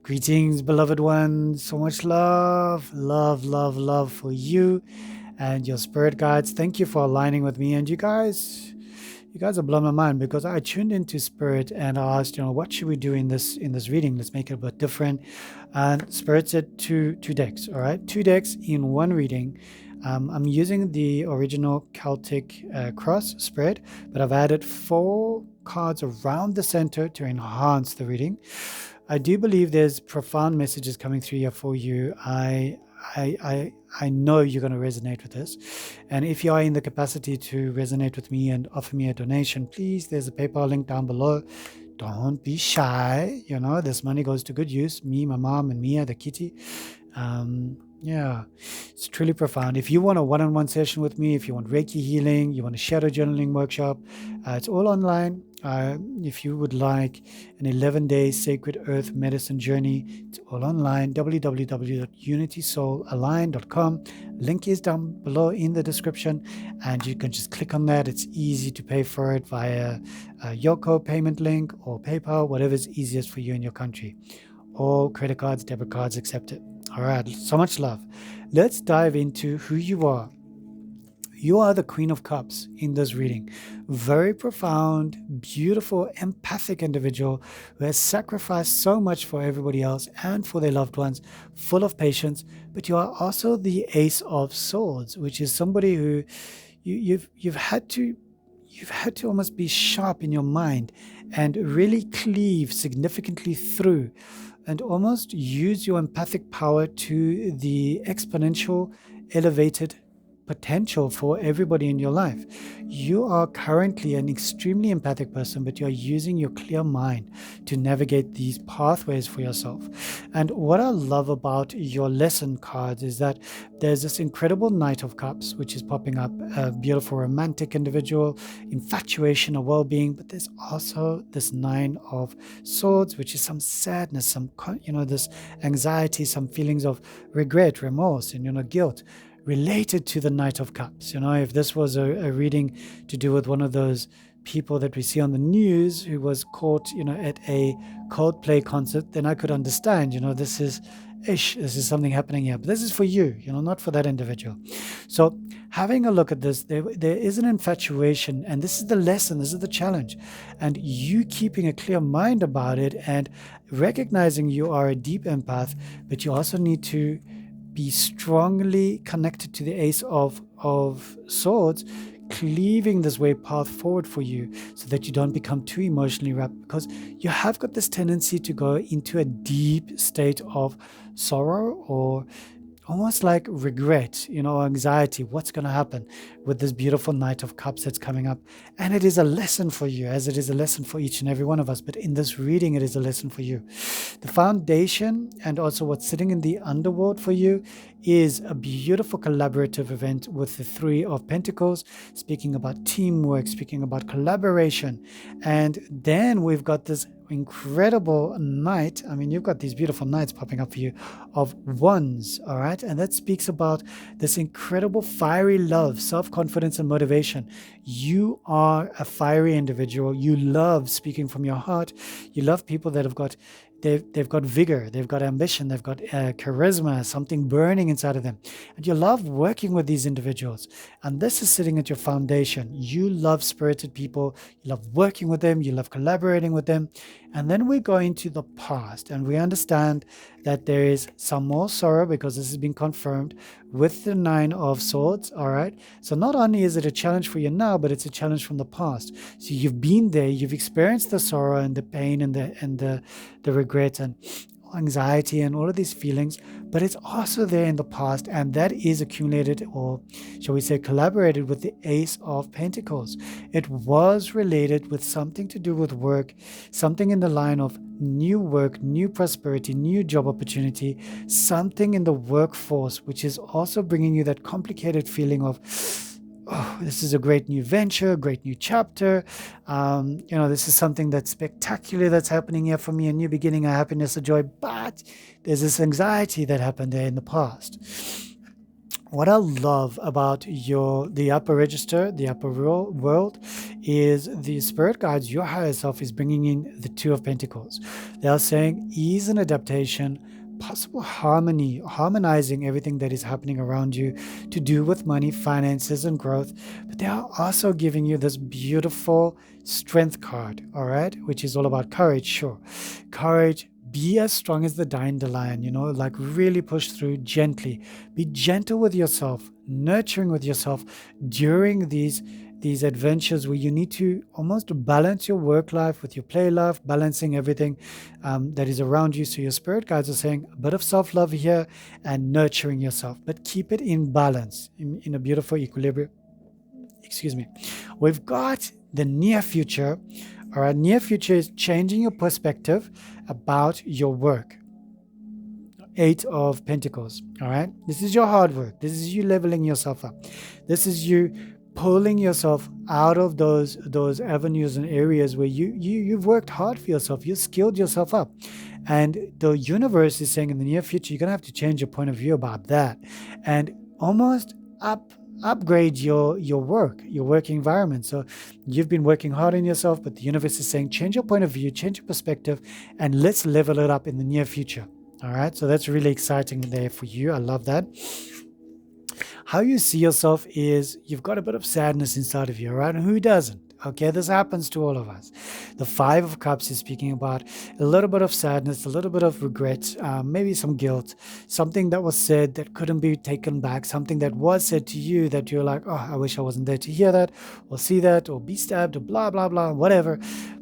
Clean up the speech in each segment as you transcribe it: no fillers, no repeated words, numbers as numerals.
Greetings, beloved ones. So much love, love, love, love for you and your spirit guides. Thank you for aligning with me. And you guys are blowing my mind because I tuned into spirit and I asked, what should we do in this reading? Let's make it a bit different. And spirit said two decks. All right, two decks in one reading. I'm using the original Celtic cross spread, but I've added 4 cards around the center to enhance the reading. I do believe there's profound messages coming through here for you. I I I know you're going to resonate with this. And if you are in the capacity to resonate with me and offer me a donation, please, there's a PayPal link down below. Don't be shy. This money goes to good use. Me, my mom, and Mia, the kitty. Yeah, it's truly profound. If you want a one-on-one session with me, if you want Reiki healing, you want a shadow journaling workshop, it's all online. If you would like an 11-day sacred earth medicine journey, it's all online. www.unitysoulallign.com. Link is down below in the description, and you can just click on that. It's easy to pay for it via Yoko payment link or PayPal, whatever is easiest for you in your country. All credit cards, debit cards accepted. All right, so much love. Let's dive into who you are. You are the Queen of Cups in this reading. Very profound, beautiful, empathic individual who has sacrificed so much for everybody else and for their loved ones, full of patience. But you are also the Ace of Swords, which is somebody who you've had to almost be sharp in your mind and really cleave significantly through and almost use your empathic power to the exponential elevated potential for everybody in your life. You are currently an extremely empathic person, but you are using your clear mind to navigate these pathways for yourself. And what I love about your lesson cards is that there's this incredible Knight of Cups, which is popping up, a beautiful romantic individual, infatuation, or well-being, but there's also this Nine of Swords, which is some sadness, some, this anxiety, some feelings of regret, remorse, and, guilt, related to the Knight of Cups. If this was a reading to do with one of those people that we see on the news who was caught, at a Coldplay concert, then I could understand, this is something happening here. But this is for you, not for that individual. So having a look at this, there is an infatuation, and this is the lesson, this is the challenge. And you keeping a clear mind about it and recognizing you are a deep empath, but you also need to be strongly connected to the Ace of Swords, cleaving this way path forward for you so that you don't become too emotionally wrapped, because you have got this tendency to go into a deep state of sorrow or almost like regret, anxiety. What's going to happen with this beautiful Knight of Cups that's coming up? And it is a lesson for you, as it is a lesson for each and every one of us. But in this reading, it is a lesson for you. The foundation and also what's sitting in the underworld for you is a beautiful collaborative event with the Three of Pentacles, speaking about teamwork, speaking about collaboration. And then we've got this incredible Knight. I mean, you've got these beautiful Knights popping up for you of Wands, all right? And that speaks about this incredible fiery love, self-confidence, and motivation. You are a fiery individual. You love speaking from your heart. You love people that have got they've got vigor, they've got ambition, they've got charisma, something burning inside of them. And you love working with these individuals. And this is sitting at your foundation. You love spirited people, you love working with them, you love collaborating with them. And then we go into the past and we understand that there is some more sorrow, because this has been confirmed with the Nine of Swords, all right? So not only is it a challenge for you now, but it's a challenge from the past. So you've been there, you've experienced the sorrow and the pain and the regret and anxiety and all of these feelings, but it's also there in the past, and that is accumulated, or shall we say collaborated, with the Ace of Pentacles. It was related with something to do with work, something in the line of new work, new prosperity, new job opportunity, something in the workforce, which is also bringing you that complicated feeling of, oh, this is a great new venture, great new chapter. This is something that's spectacular that's happening here for me, a new beginning, a happiness, a joy. But there's this anxiety that happened there in the past. what I love about the upper register, the upper world, is the spirit guides, your higher self is bringing in the Two of Pentacles. They are saying ease and adaptation, possible harmony, harmonizing everything that is happening around you to do with money, finances, and growth. But they are also giving you this beautiful strength card, all right, which is all about courage. Sure, courage. Be as strong as the dandelion, like really push through gently. Be gentle with yourself, nurturing with yourself during these adventures where you need to almost balance your work life with your play life, balancing everything that is around you. So your spirit guides are saying a bit of self-love here and nurturing yourself, but keep it in balance, in a beautiful equilibrium. Excuse me. We've got the near future. All right, near future is changing your perspective about your work. Eight of Pentacles. All right, this is your hard work. This is you leveling yourself up. This is you pulling yourself out of those avenues and areas where you've worked hard for yourself. You skilled yourself up, and the universe is saying in the near future you're gonna have to change your point of view about that, and almost upgrade your work environment. So you've been working hard on yourself, but the universe is saying change your point of view, change your perspective, and let's level it up in the near future. All right, so that's really exciting there for you. I love that. How you see yourself is you've got a bit of sadness inside of you, right? And who doesn't? Okay, this happens to all of us. The Five of Cups is speaking about a little bit of sadness, a little bit of regret, maybe some guilt, something that was said that couldn't be taken back, something that was said to you that you're like, oh, I wish I wasn't there to hear that or see that or be stabbed or blah, blah, blah, whatever.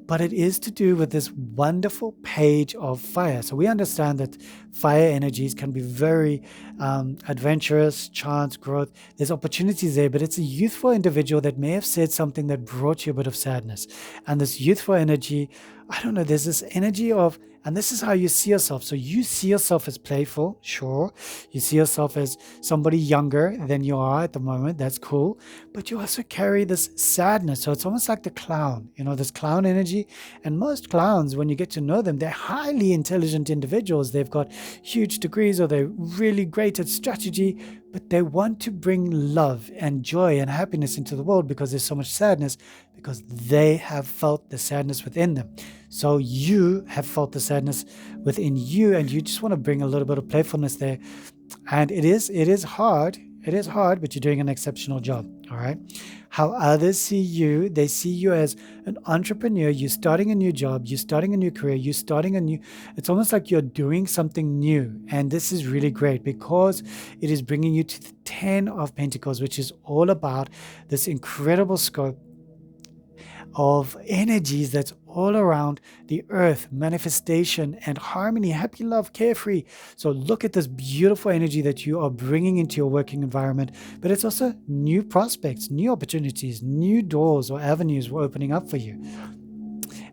But it is to do with this wonderful page of fire. So we understand that fire energies can be very adventurous, chance, growth. There's opportunities there, but it's a youthful individual that may have said something that brought you a bit of sadness. And this youthful energy, I don't know, there's this energy of, and this is how you see yourself. So you see yourself as playful, sure. You see yourself as somebody younger than you are at the moment. That's cool. But you also carry this sadness. So it's almost like the clown, this clown energy. And most clowns, when you get to know them, they're highly intelligent individuals. They've got huge degrees or they're really great at strategy, but they want to bring love and joy and happiness into the world because there's so much sadness, because they have felt the sadness within them. So you have felt the sadness within you, and you just want to bring a little bit of playfulness there. And it is hard. It is hard, but you're doing an exceptional job. All right. How others see you, they see you as an entrepreneur. You're starting a new job. You're starting a new career. You're starting it's almost like you're doing something new. And this is really great because it is bringing you to the 10 of Pentacles, which is all about this incredible scope of energies that's all around the earth, manifestation and harmony, happy, love, carefree. So look at this beautiful energy that you are bringing into your working environment, but it's also new prospects, new opportunities, new doors or avenues were opening up for you.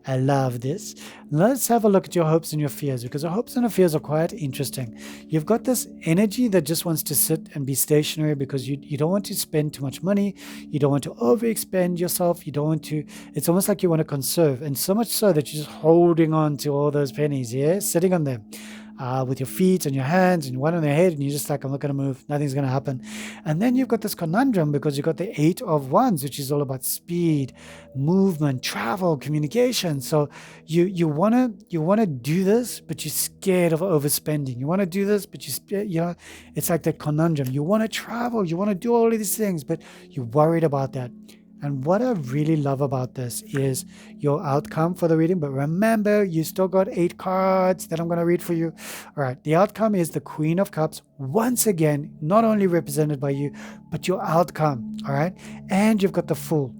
I love this. Let's have a look at your hopes and your fears, because your hopes and your fears are quite interesting. You've got this energy that just wants to sit and be stationary because you don't want to spend too much money. You don't want to overexpend yourself. You don't want to, it's almost like you want to conserve. And so much so that you're just holding on to all those pennies, sitting on them. With your feet and your hands and one on your head, and you're just like, I'm not going to move, nothing's going to happen. And then you've got this conundrum because you've got the 8 of Wands, which is all about speed, movement, travel, communication. So you want to do this, but you're scared of overspending. You want to do this, but it's like that conundrum. You want to travel, you want to do all of these things, but you're worried about that. And what I really love about this is your outcome for the reading. But remember, you still got 8 cards that I'm going to read for you. All right. The outcome is the Queen of Cups. Once again, not only represented by you, but your outcome. All right. And you've got the Fool.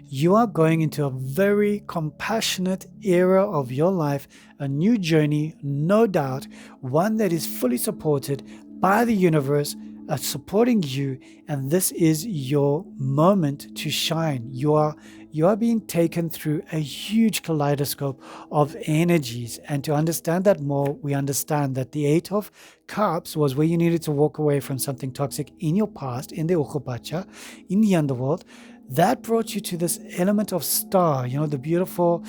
You are going into a very compassionate era of your life, a new journey, no doubt, one that is fully supported by the universe, supporting you, and this is your moment to shine. You are being taken through a huge kaleidoscope of energies, and to understand that more, we understand that the 8 of Cups was where you needed to walk away from something toxic in your past, in the Ukupacha, in the underworld. That brought you to this element of star, the beautiful,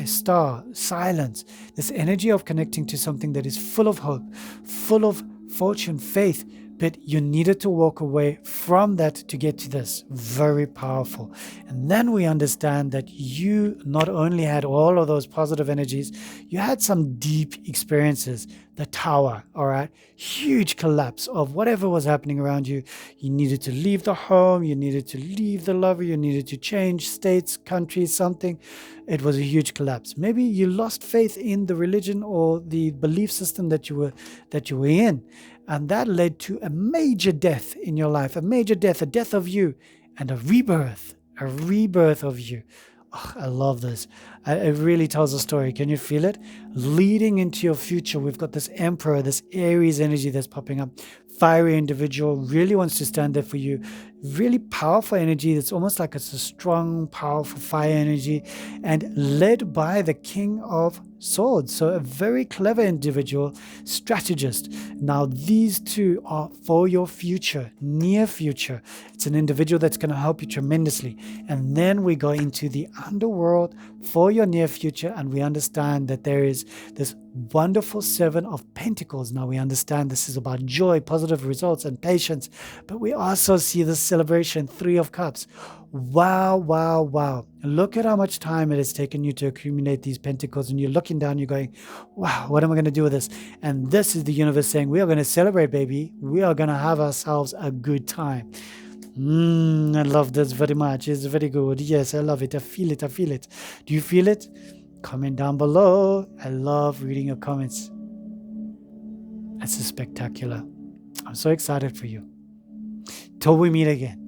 star, silence, this energy of connecting to something that is full of hope, full of fortune, faith, but you needed to walk away from that to get to this. Very powerful. And then we understand that you not only had all of those positive energies, you had some deep experiences. The tower, all right? Huge collapse of whatever was happening around you. You needed to leave the home, you needed to leave the lover, you needed to change states, countries, something. It was a huge collapse. Maybe you lost faith in the religion or the belief system that you were in. And that led to a major death in your life, a major death, a death of you, and a rebirth of you. Oh, I love this. It really tells a story. Can you feel it? Leading into your future, we've got this Emperor, this Aries energy that's popping up. Fiery individual, really wants to stand there for you. Really powerful energy. That's almost like it's a strong, powerful fire energy, and led by the King of Swords. So a very clever individual, strategist. Now these two are for your future, near future. It's an individual that's going to help you tremendously. And then we go into the underworld for your near future, and we understand that there is this wonderful Seven of Pentacles. Now we understand this is about joy, positive results, and patience, but we also see this celebration, Three of Cups. Wow, wow, wow. Look at how much time it has taken you to accumulate these pentacles, and you're looking down, you're going, wow, what am I going to do with this? And this is the universe saying, we are going to celebrate, baby. We are going to have ourselves a good time. I love this very much. It's very good. Yes, I love it. I feel it. I feel it. Do you feel it? Comment down below. I love reading your comments. It's spectacular. I'm so excited for you. Till we meet again.